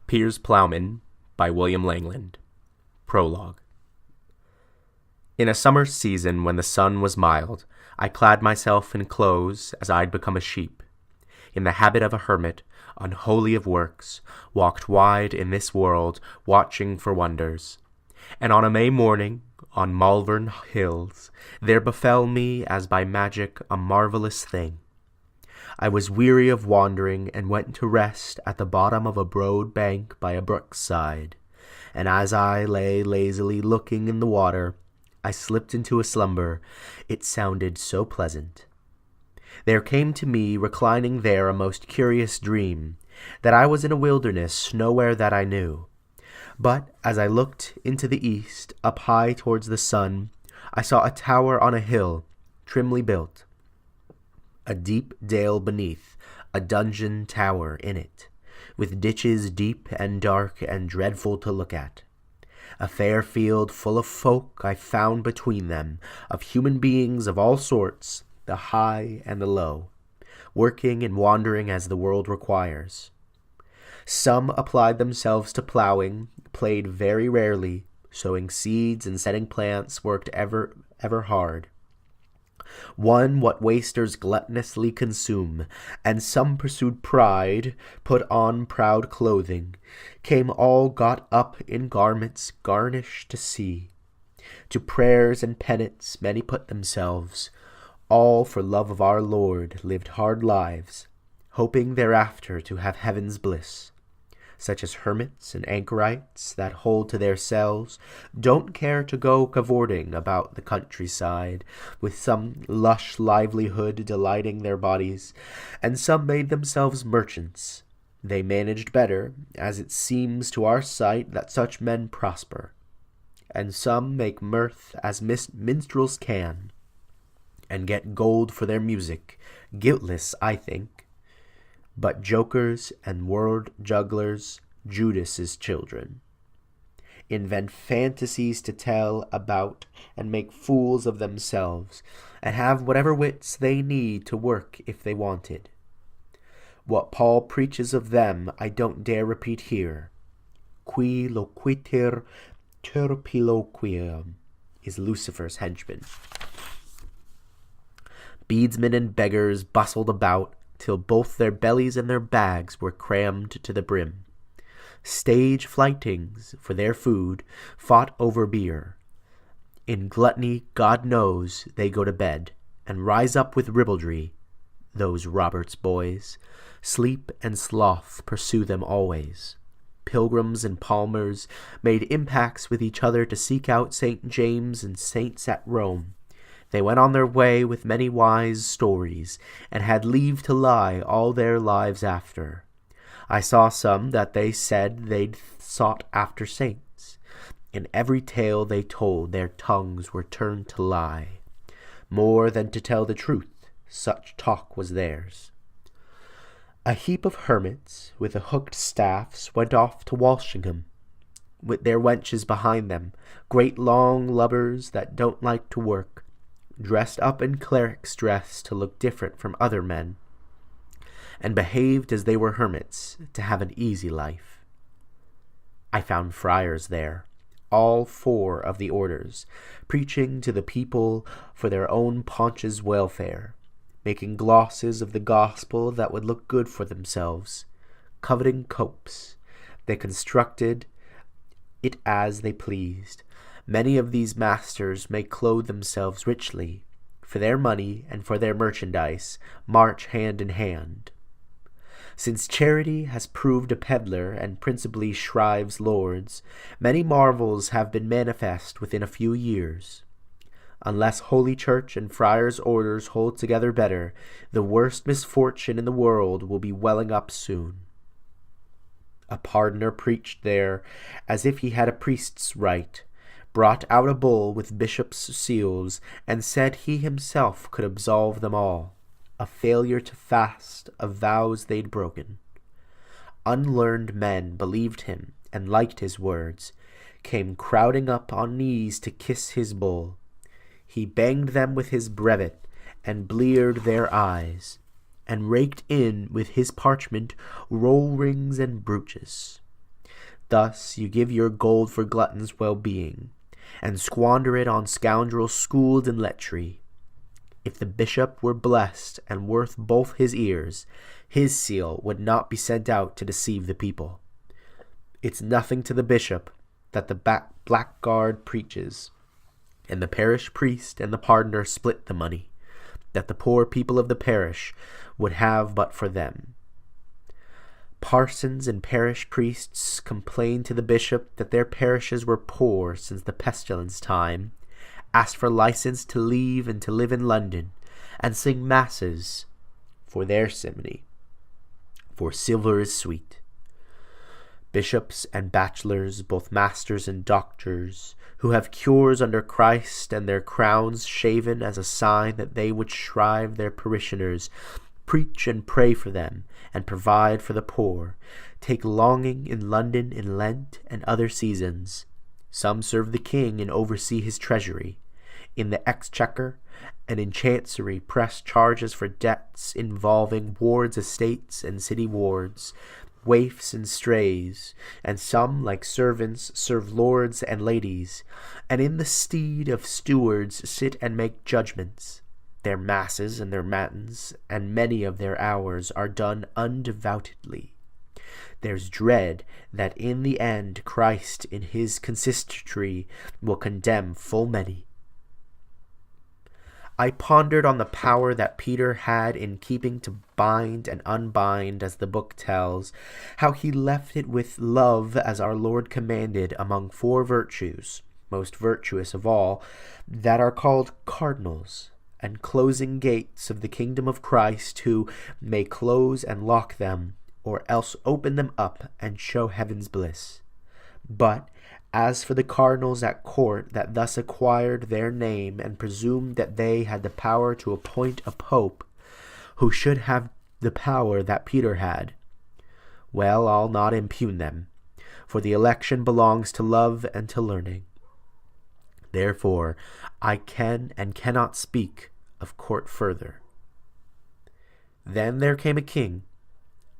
Piers Plowman by William Langland. Prologue. In a summer season when the sun was mild, I clad myself in clothes as I'd become a sheep. In the habit of a hermit, unholy of works, walked wide in this world, watching for wonders. And on a May morning, on Malvern hills, there befell me as by magic a marvelous thing. I was weary of wandering, and went to rest at the bottom of a broad bank by a brook's side. And as I lay lazily looking in the water, I slipped into a slumber. It sounded so pleasant. There came to me, reclining there, a most curious dream, that I was in a wilderness, nowhere that I knew. But as I looked into the east, up high towards the sun, I saw a tower on a hill, trimly built. A deep dale beneath, a dungeon tower in it, with ditches deep and dark and dreadful to look at. A fair field full of folk I found between them, of human beings of all sorts, the high and the low, working and wandering as the world requires. Some applied themselves to plowing, played very rarely, sowing seeds and setting plants, worked ever hard. One what wasters gluttonously consume, and some pursued pride, put on proud clothing, came all got up in garments garnished to see. To prayers and penance many put themselves, all for love of our Lord lived hard lives, hoping thereafter to have heaven's bliss. Such as hermits and anchorites that hold to their cells, don't care to go cavorting about the countryside, with some lush livelihood delighting their bodies, and some made themselves merchants. They managed better, as it seems to our sight that such men prosper. And some make mirth as minstrels can, and get gold for their music, guiltless, I think. But jokers and word jugglers, Judas's children, invent fantasies to tell about and make fools of themselves, and have whatever wits they need to work if they wanted. What Paul preaches of them I don't dare repeat here. Qui loquiter turpiloquium is Lucifer's henchman. Beadsmen and beggars bustled about, till both their bellies and their bags were crammed to the brim. Stage flightings, for their food, fought over beer. In gluttony, God knows, they go to bed, and rise up with ribaldry. Those Robert's boys, sleep and sloth pursue them always. Pilgrims and palmers made impacts with each other to seek out St. James and saints at Rome. They went on their way with many wise stories, and had leave to lie all their lives after. I saw some that they said they'd sought after saints. In every tale they told, their tongues were turned to lie. More than to tell the truth, such talk was theirs. A heap of hermits, with the hooked staffs, went off to Walsingham, with their wenches behind them, great long lubbers that don't like to work, dressed up in cleric's dress to look different from other men, and behaved as they were hermits, to have an easy life. I found friars there, all 4 of the orders, preaching to the people for their own paunches' welfare, making glosses of the gospel that would look good for themselves, coveting copes. They constructed it as they pleased. Many of these masters may clothe themselves richly, for their money and for their merchandise march hand in hand. Since charity has proved a peddler and principally shrives lords, many marvels have been manifest within a few years. Unless Holy Church and Friars' orders hold together better, the worst misfortune in the world will be welling up soon. A pardoner preached there as if he had a priest's right, brought out a bull with bishop's seals, and said he himself could absolve them all. A failure to fast of vows they'd broken. Unlearned men believed him and liked his words, came crowding up on knees to kiss his bull. He banged them with his brevet, and bleared their eyes, and raked in with his parchment roll rings and brooches. Thus you give your gold for gluttons' well-being, and squander it on scoundrels schooled in lechery. If the bishop were blessed and worth both his ears, his seal would not be sent out to deceive the people. It's nothing to the bishop that the blackguard preaches, and the parish priest and the pardoner split the money, that the poor people of the parish would have but for them. Parsons and parish priests complained to the bishop that their parishes were poor since the pestilence time, asked for license to leave and to live in London, and sing masses for their simony, for silver is sweet. Bishops and bachelors, both masters and doctors, who have cures under Christ and their crowns shaven as a sign that they would shrive their parishioners, preach and pray for them, and provide for the poor, take longing in London in Lent and other seasons. Some serve the king and oversee his treasury. In the exchequer and in chancery press charges for debts involving wards' estates and city wards, waifs and strays, and some, like servants, serve lords and ladies, and in the stead of stewards sit and make judgments. Their masses and their matins, and many of their hours, are done undevoutedly. There's dread that in the end Christ in his consistory will condemn full many. I pondered on the power that Peter had in keeping to bind and unbind, as the book tells, how he left it with love as our Lord commanded among 4 virtues, most virtuous of all, that are called cardinals, and closing gates of the kingdom of Christ, who may close and lock them, or else open them up and show heaven's bliss. But as for the cardinals at court that thus acquired their name and presumed that they had the power to appoint a pope, who should have the power that Peter had, well, I'll not impugn them, for the election belongs to love and to learning. Therefore, I can and cannot speak of court further. Then there came a king.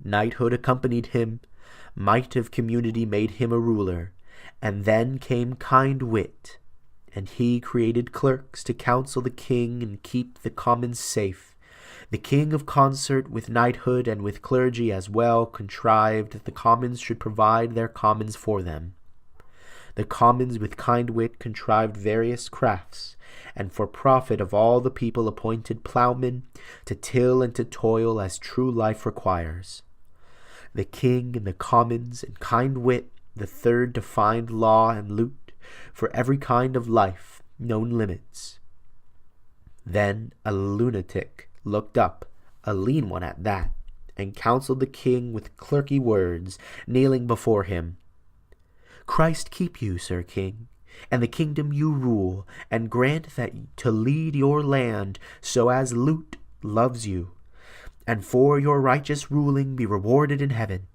Knighthood accompanied him, might of community made him a ruler, and then came kind wit, and he created clerks to counsel the king and keep the commons safe. The king of concert with knighthood and with clergy as well contrived that the commons should provide their commons for them. The commons with kind wit contrived various crafts, and for profit of all the people appointed plowmen to till and to toil as true life requires. The king and the commons and kind wit, the third defined law and lute, for every kind of life, known limits. Then a lunatic looked up, a lean one at that, and counselled the king with clerky words, kneeling before him. Christ keep you, Sir King, and the kingdom you rule, and grant that to lead your land so as lute loves you, and for your righteous ruling be rewarded in heaven.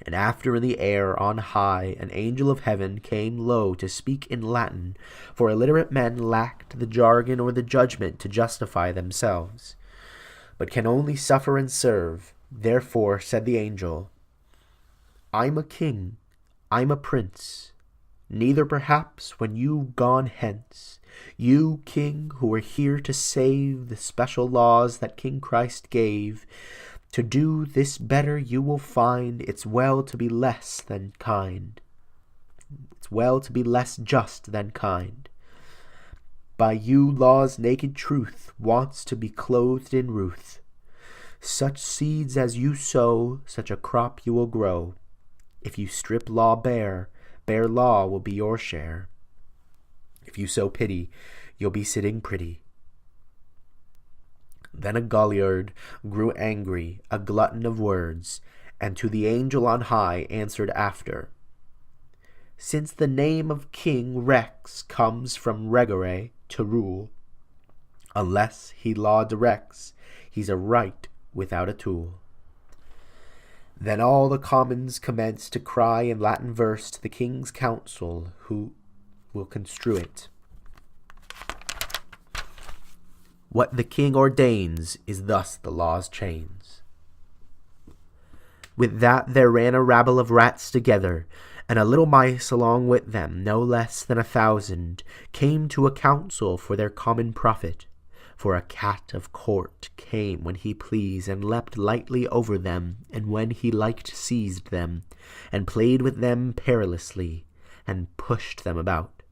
And after in the air on high an angel of heaven came low to speak in Latin, for illiterate men lacked the jargon or the judgment to justify themselves, but can only suffer and serve. Therefore said the angel, I'm a king, I'm a prince, neither perhaps when you gone hence, you, king, who are here to save the special laws that King Christ gave, to do this better you will find it's well to be less than kind. It's well to be less just than kind. By you law's naked truth wants to be clothed in ruth. Such seeds as you sow, such a crop you will grow. If you strip law bare, bare law will be your share. If you sow pity, you'll be sitting pretty. Then a Goliard grew angry, a glutton of words, and to the angel on high answered after, Since the name of King Rex comes from regere, to rule, unless he law directs, he's a right without a tool. Then all the commons commenced to cry in Latin verse to the king's council, who will construe it. What the king ordains is thus the law's chains. With that there ran a rabble of rats together, and a little mice along with them, no less than 1,000, came to a council for their common profit. For a cat of court came when he pleased, and leapt lightly over them, and when he liked seized them, and played with them perilously, and pushed them about.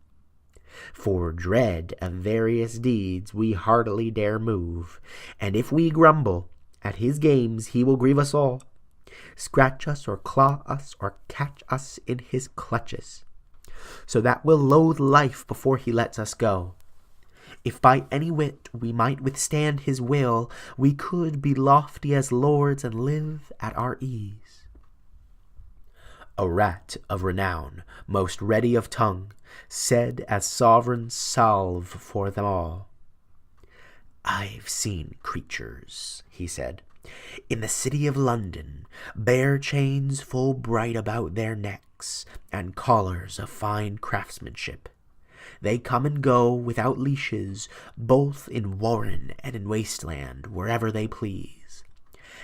For dread of various deeds we heartily dare move, and if we grumble at his games he will grieve us all, scratch us or claw us or catch us in his clutches, so that we'll loathe life before he lets us go. If by any wit we might withstand his will, we could be lofty as lords and live at our ease. A rat of renown, most ready of tongue, said as sovereign salve for them all. "I've seen creatures," he said, "in the city of London, bear chains full bright about their necks, and collars of fine craftsmanship. They come and go without leashes, both in warren and in wasteland, wherever they please.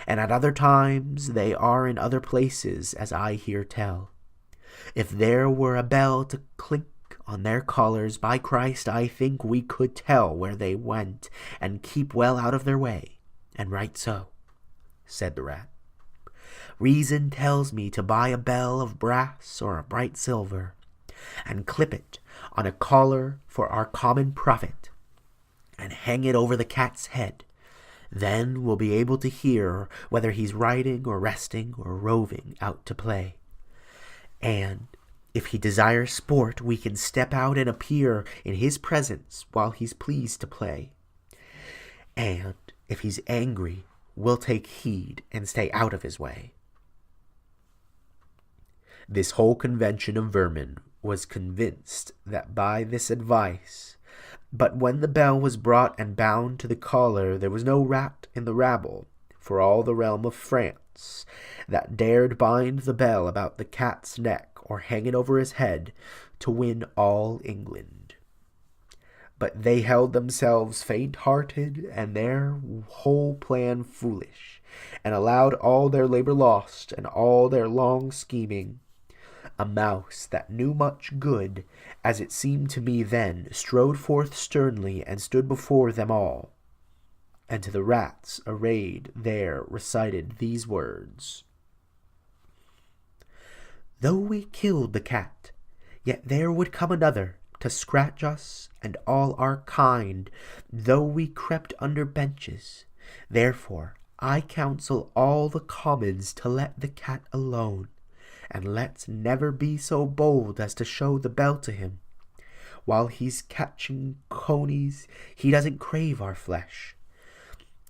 And at other times they are in other places, as I hear tell. If there were a bell to clink on their collars, by Christ, I think we could tell where they went, and keep well out of their way. And right so," said the rat. "Reason tells me to buy a bell of brass or a bright silver, and clip it on a collar for our common profit, and hang it over the cat's head. Then we'll be able to hear whether he's riding or resting or roving out to play. And if he desires sport, we can step out and appear in his presence while he's pleased to play. And if he's angry, we'll take heed and stay out of his way." This whole convention of vermin was convinced that by this advice, but when the bell was brought and bound to the collar, there was no rat in the rabble, for all the realm of France, that dared bind the bell about the cat's neck or hang it over his head to win all England. But they held themselves faint-hearted and their whole plan foolish, and allowed all their labor lost and all their long scheming. A mouse that knew much good, as it seemed to me then, strode forth sternly and stood before them all, and to the rats arrayed there recited these words: "Though we killed the cat, yet there would come another to scratch us and all our kind, though we crept under benches. Therefore I counsel all the commons to let the cat alone, and let's never be so bold as to show the bell to him. While he's catching conies, he doesn't crave our flesh,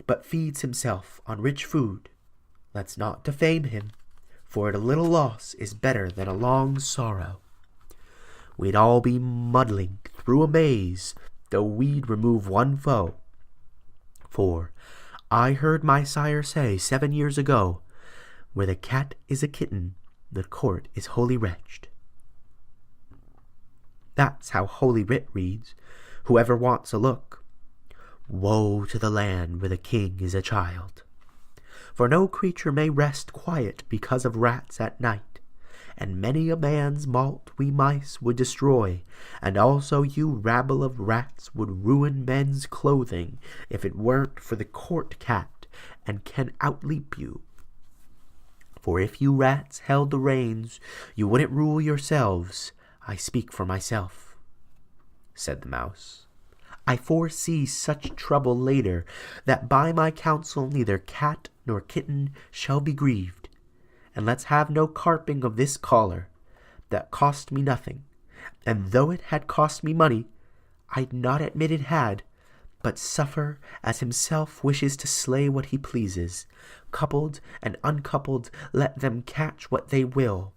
but feeds himself on rich food. Let's not defame him, for a little loss is better than a long sorrow. We'd all be muddling through a maze, though we'd remove one foe. For I heard my sire say 7 years ago, where the cat is a kitten, the court is wholly wretched." That's how Holy Writ reads, whoever wants a look. Woe to the land where the king is a child. For no creature may rest quiet because of rats at night, and many a man's malt we mice would destroy, and also you rabble of rats would ruin men's clothing if it weren't for the court cat, and can outleap you. For if you rats held the reins, you wouldn't rule yourselves. I speak for myself," said the mouse. "I foresee such trouble later, that by my counsel neither cat nor kitten shall be grieved. And let's have no carping of this collar, that cost me nothing, and though it had cost me money, I'd not admit it had, but suffer as himself wishes to slay what he pleases. Coupled and uncoupled, let them catch what they will.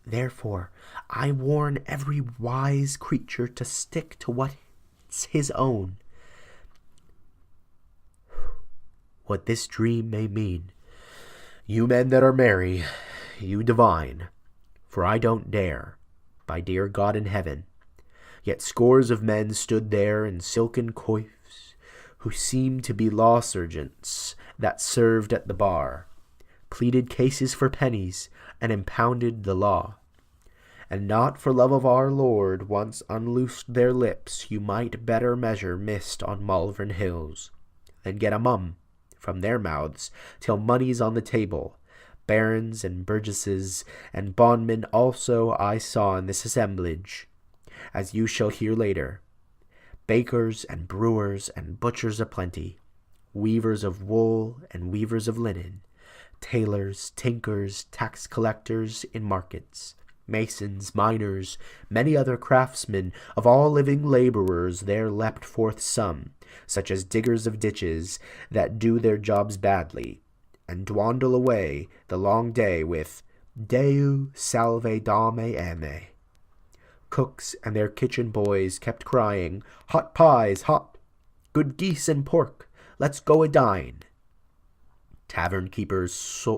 Therefore I warn every wise creature to stick to what's his own. What this dream may mean, you men that are merry, you divine, for I don't dare, by dear God in heaven." Yet scores of men stood there in silken coifs, who seemed to be law sergeants that served at the bar. pleaded cases for pennies, and impounded the law. And not for love of our Lord once unloosed their lips, you might better measure mist on Malvern hills, than get a mum from their mouths till money's on the table. Barons and burgesses and bondmen also I saw in this assemblage, as you shall hear later. Bakers and brewers and butchers aplenty, weavers of wool and weavers of linen, tailors, tinkers, tax collectors in markets, masons, miners, many other craftsmen, of all living labourers there leapt forth some, such as diggers of ditches that do their jobs badly, and dawdle away the long day with Deu salve dame ame. Cooks and their kitchen boys kept crying, "Hot pies, hot! Good geese and pork! Let's go a dine!" Tavern keepers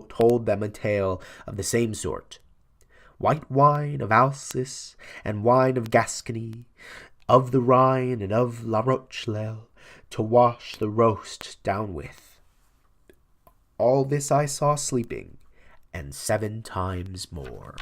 told them a tale of the same sort. White wine of Alsace and wine of Gascony, of the Rhine and of La Rochelle, to wash the roast down with. All this I saw sleeping, and 7 times more.